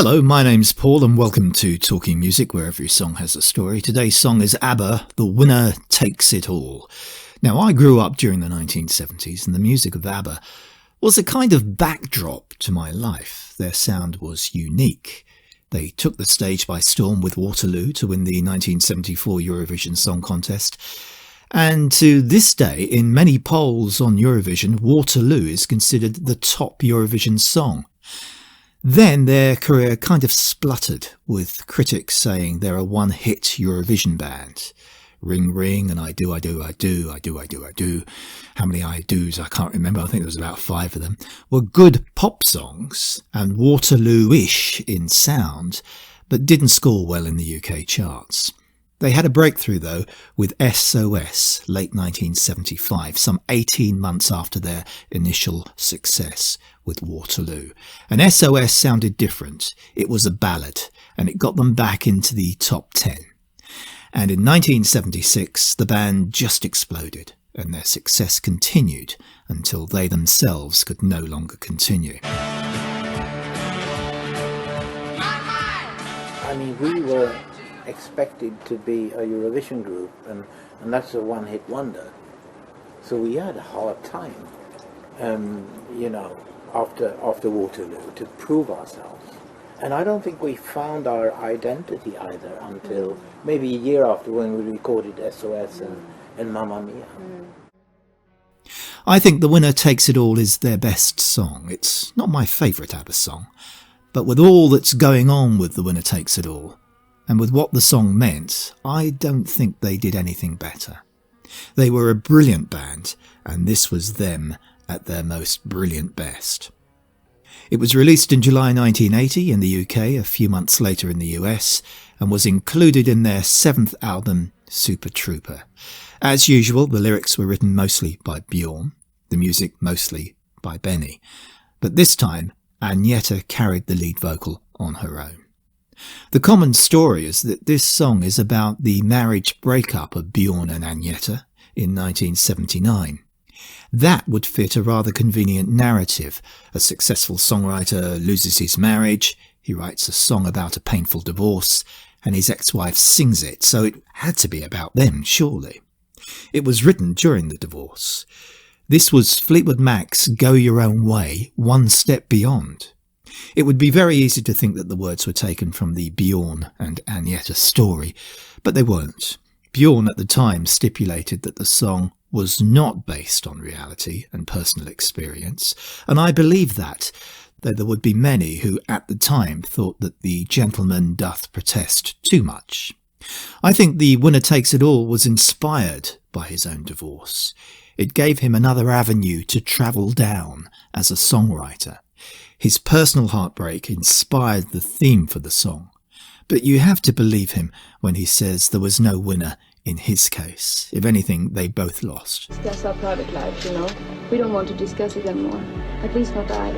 Hello, my name's Paul and welcome to Talking Music, where every song has a story. Today's song is ABBA, The Winner Takes It All. Now, I grew up during the 1970s and the music of ABBA was a kind of backdrop to my life. Their sound was unique. They took the stage by storm with Waterloo to win the 1974 Eurovision Song Contest. And to this day, in many polls on Eurovision, Waterloo is considered the top Eurovision song. Then their career kind of spluttered, with critics saying they're a one-hit Eurovision band. Ring, ring, and I do. How many I do's, I can't remember. I think there was about 5 of them. Were good pop songs and Waterloo-ish in sound, but didn't score well in the UK charts. They had a breakthrough, though, with SOS, late 1975, some 18 months after their initial success with Waterloo. And SOS sounded different. It was a ballad, and it got them back into the top 10. And in 1976, the band just exploded, and their success continued until they themselves could no longer continue. I mean, we were expected to be a Eurovision group, and that's a one-hit wonder. So we had a hard time, after Waterloo to prove ourselves. And I don't think we found our identity either until maybe a year after, when we recorded SOS and Mamma Mia. I think The Winner Takes It All is their best song. It's not my favourite ABBA song, but with all that's going on with The Winner Takes It All, and with what the song meant, I don't think they did anything better. They were a brilliant band, and this was them at their most brilliant best. It was released in July 1980 in the UK, a few months later in the US, and was included in their 7th album, Super Trooper. As usual, the lyrics were written mostly by Bjorn, the music mostly by Benny. But this time, Agneta carried the lead vocal on her own. The common story is that this song is about the marriage breakup of Bjorn and Agneta in 1979. That would fit a rather convenient narrative. A successful songwriter loses his marriage, he writes a song about a painful divorce, and his ex-wife sings it, so it had to be about them, surely. It was written during the divorce. This was Fleetwood Mac's Go Your Own Way, one step beyond. It would be very easy to think that the words were taken from the Bjorn and Agneta story, but they weren't. Bjorn at the time stipulated that the song was not based on reality and personal experience, and I believe that, though there would be many who at the time thought that the gentleman doth protest too much. I think The Winner Takes It All was inspired by his own divorce. It gave him another avenue to travel down as a songwriter. His personal heartbreak inspired the theme for the song, but you have to believe him when he says there was no winner in his case. If anything, they both lost. Discuss our private lives, you know. We don't want to discuss it anymore. At least not I.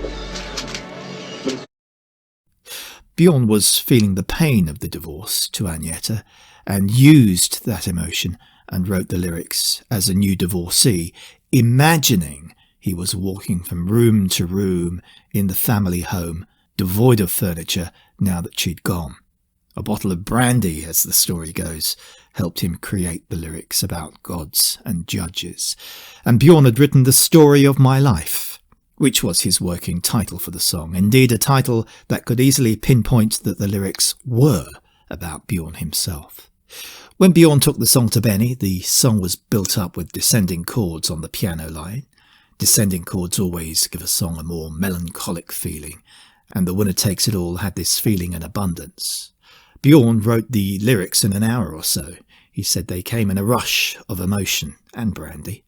Bjorn was feeling the pain of the divorce to Agneta and used that emotion and wrote the lyrics as a new divorcee, imagining he was walking from room to room in the family home, devoid of furniture now that she'd gone. A bottle of brandy, as the story goes, helped him create the lyrics about gods and judges. And Bjorn had written The Story of My Life, which was his working title for the song, indeed a title that could easily pinpoint that the lyrics were about Bjorn himself. When Bjorn took the song to Benny, the song was built up with descending chords on the piano line. Descending chords always give a song a more melancholic feeling, and The Winner Takes It All had this feeling in abundance. Bjorn wrote the lyrics in an hour or so. He said they came in a rush of emotion and brandy.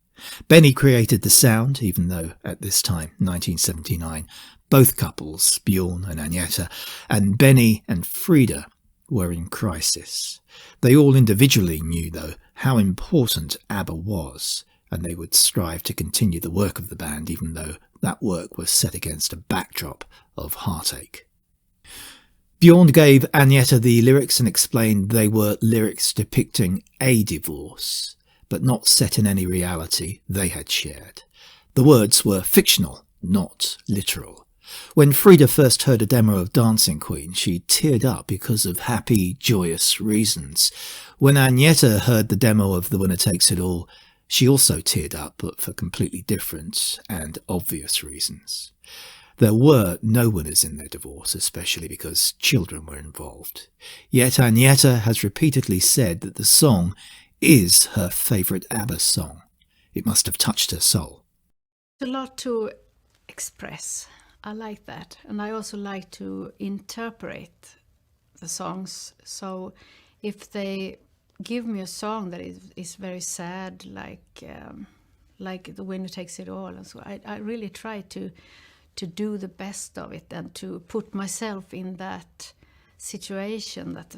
Benny created the sound, even though at this time, 1979, both couples, Bjorn and Agneta, and Benny and Frida, were in crisis. They all individually knew, though, how important ABBA was, and they would strive to continue the work of the band, even though that work was set against a backdrop of heartache. Bjorn gave Agneta the lyrics and explained they were lyrics depicting a divorce, but not set in any reality they had shared. The words were fictional, not literal. When Frida first heard a demo of Dancing Queen, she teared up because of happy, joyous reasons. When Agneta heard the demo of The Winner Takes It All, she also teared up, but for completely different and obvious reasons. There were no winners in their divorce, especially because children were involved. Yet Agneta has repeatedly said that the song is her favourite ABBA song. It must have touched her soul. A lot to express. I like that. And I also like to interpret the songs. So if they give me a song that is very sad, like The Winner Takes It All, and so I really try to do the best of it and to put myself in that situation that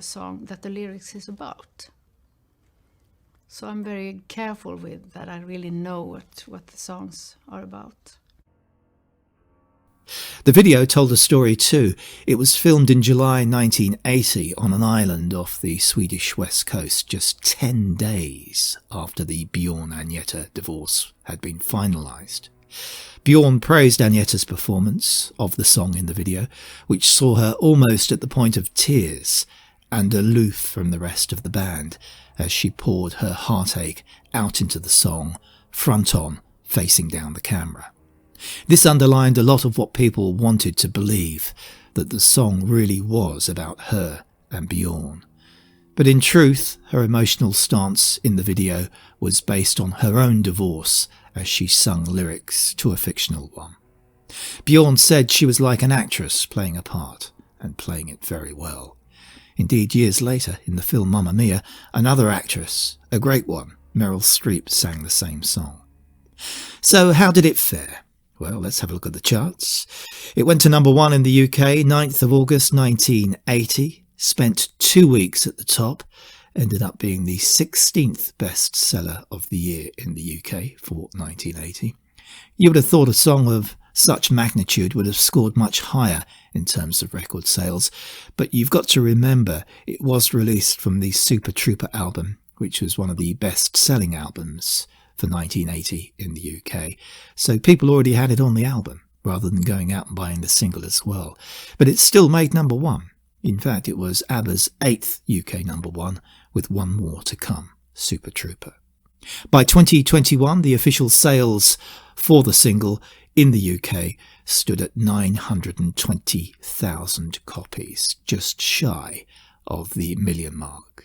the lyrics is about. So I'm very careful with that. I really know what the songs are about. The video told a story too. It was filmed in July 1980 on an island off the Swedish west coast, just 10 days after the Bjorn-Agneta divorce had been finalised. Bjorn praised Agneta's performance of the song in the video, which saw her almost at the point of tears and aloof from the rest of the band as she poured her heartache out into the song, front on, facing down the camera. This underlined a lot of what people wanted to believe, that the song really was about her and Bjorn. But in truth, her emotional stance in the video was based on her own divorce as she sung lyrics to a fictional one. Bjorn said she was like an actress playing a part, and playing it very well. Indeed, years later, in the film Mamma Mia, another actress, a great one, Meryl Streep, sang the same song. So how did it fare? Well, let's have a look at the charts. It went to number 1 in the UK, 9th of August 1980, spent 2 weeks at the top, ended up being the 16th bestseller of the year in the UK for 1980. You would have thought a song of such magnitude would have scored much higher in terms of record sales, but you've got to remember it was released from the Super Trooper album, which was one of the best-selling albums for 1980 in the UK. So people already had it on the album, rather than going out and buying the single as well. But it still made number 1. In fact, it was ABBA's 8th UK number 1, with one more to come, Super Trooper. By 2021, the official sales for the single in the UK stood at 920,000 copies, just shy of the million mark.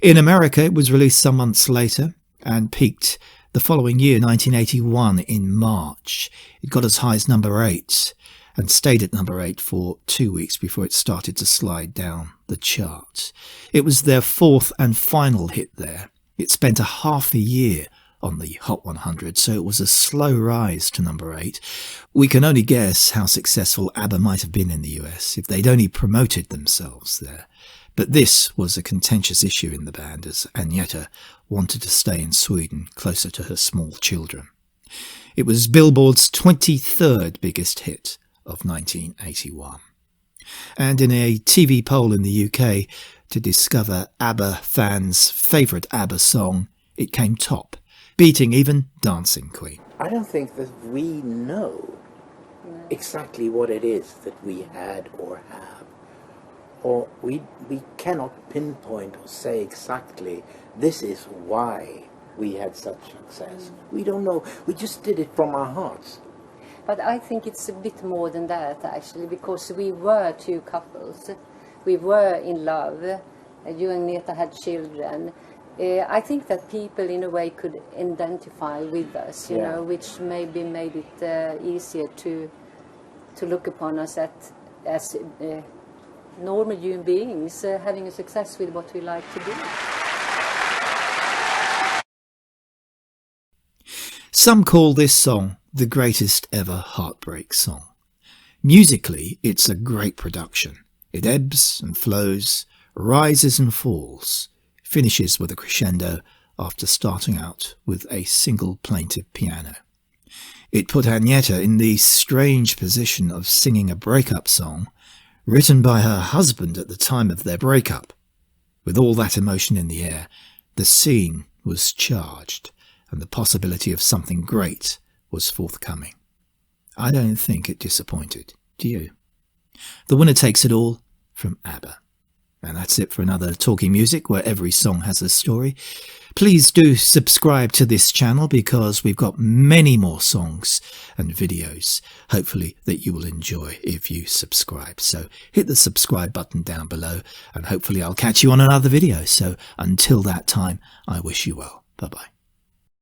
In America, it was released some months later and peaked the following year, 1981, in March. It got as high as number 8 and stayed at number 8 for 2 weeks before it started to slide down the chart. It was their 4th and final hit there. It spent a half a year on the Hot 100, so it was a slow rise to number 8. We can only guess how successful ABBA might have been in the US if they'd only promoted themselves there. But this was a contentious issue in the band, as Agneta wanted to stay in Sweden, closer to her small children. It was Billboard's 23rd biggest hit of 1981. And in a TV poll in the UK to discover ABBA fans' favourite ABBA song, it came top, beating even Dancing Queen. I don't think that we know exactly what it is that we had or have. Or we cannot pinpoint or say exactly, this is why we had such success. We don't know. We just did it from our hearts. But I think it's a bit more than that, actually, because we were two couples. We were in love. You and Meta had children. I think that people, in a way, could identify with us, you know, which maybe made it easier to look upon us as normal human beings, having a success with what we like to do. Some call this song the greatest ever heartbreak song. Musically, it's a great production. It ebbs and flows, rises and falls, finishes with a crescendo after starting out with a single plaintive piano. It put Agneta in the strange position of singing a breakup song written by her husband at the time of their breakup. With all that emotion in the air, the scene was charged, and the possibility of something great was forthcoming. I don't think it disappointed. Do you? The Winner Takes It All from ABBA. And that's it for another Talking Music, where every song has a story. Please do subscribe to this channel, because we've got many more songs and videos, hopefully, that you will enjoy if you subscribe. So hit the subscribe button down below, and hopefully I'll catch you on another video. So until that time, I wish you well. Bye-bye.